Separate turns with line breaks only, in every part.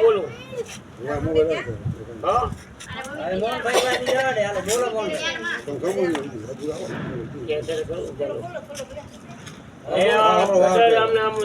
બોલું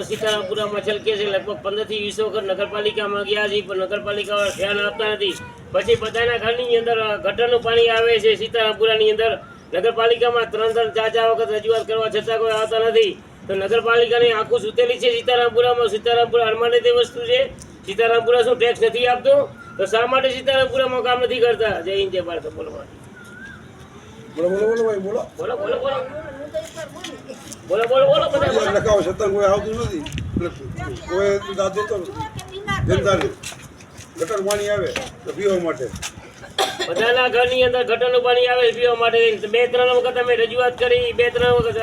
સીતારામપુરામાં છલકે છે. લગભગ 15 થી 20 વખત નગરપાલિકામાં ગયા છે, પણ નગરપાલિકા ધ્યાન આપતા નથી. પછી બધાના ઘરની અંદર ગટરનું પાણી આવે છે. સીતારામપુરાની અંદર નગરપાલિકામાં 3-4 વખત રજૂઆત કરવા છતાં કોઈ આવતા નથી. તો નગરપાલિકાની આંખો સુતેલી છે સીતારામપુરામાં. સીતારામપુરા અરમાને તે વસ્તુ છે. સીતારામપુરા શું ટેક્સ નથી આપતો? તો શા માટે સીતારામપુરામાં કામ નથી કરતા? જય હિન્દ, જય ભારત. બોલો બોલો ભાઈ, બોલો બોલો બોલો બોલો બોલો બોલો બોલો બધા લખાવો છતાં કોઈ આવતું નથી. કોઈ દાદો તો જનતાને ગટર પાણી આવે તો પીવા માટે, બધાના ઘરની અંદર ગટરનું પાણી આવે પીવા માટે. 2-3 વખત અમે રજૂઆત કરી. 2-3 વખત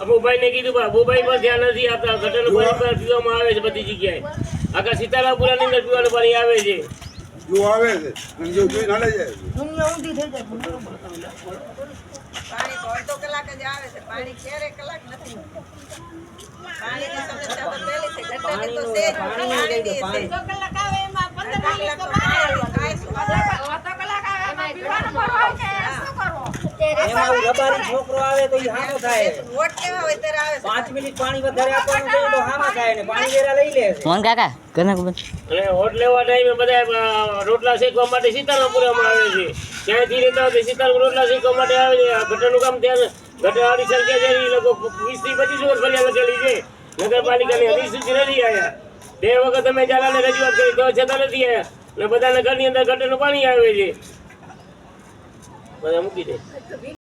અબુભાઈને કીધું, અબુભાઈ પણ ધ્યાન નથી આપતા. ગટરનું પાણી પીવામાં આવે છે બધી જગ્યાએ. આખા સીતારામપુરાની અંદર પીવાનું પાણી આવે છે. જો આવે છે જો જોઈ નાલે જાય દુનિયા ઊંધી થઈ જાય. પાણી તો અડધો કલાક જ આવે છે. પાણી ક્યારે કલાક નથી. પાણીની સમસ્યા તો પહેલી છે. ગટરની તો છે પાણીની છે. અડધો કલાક આવે એમાં 15 મિનિટ તો પાણી કાય શું અડધો કલાક આવે એમાં પીવાનું ભરવા કે શું કરવો? એમાં રબારી છોકરો આવે તો ઈ હામો થાય. વોટ કેવા હોય ત્યારે આવે 5 મિનિટ પાણી વધારે આપવાનું છે તો હામો થાય ને પાણી વેરા લઈ લે.
મોહન કાકા કને કબન
અને હોટ લેવા ટાઈમે બધા રોટલા શેકવા માટે સીતારામપુરામાં આવે છે. ક્યાંયથી રહેતા હોય સીતારામ રોટલા શેકવા માટે આવે છે. ગટરનું કામ ત્યાં ગટર આડી સરકે છે. એ લોકો 20 થી 25 વખત ફરિયાદ લખેલી છે. નગરપાલિકાની અધિસૂચિ નથી આવ્યા. 2 વખત અમે જાલાને રજૂઆત કરી તો છતાં નથી આવ્યા. અને બધાના ઘરની અંદર ગટરનું પાણી આવે છે. બધા મૂકી દે.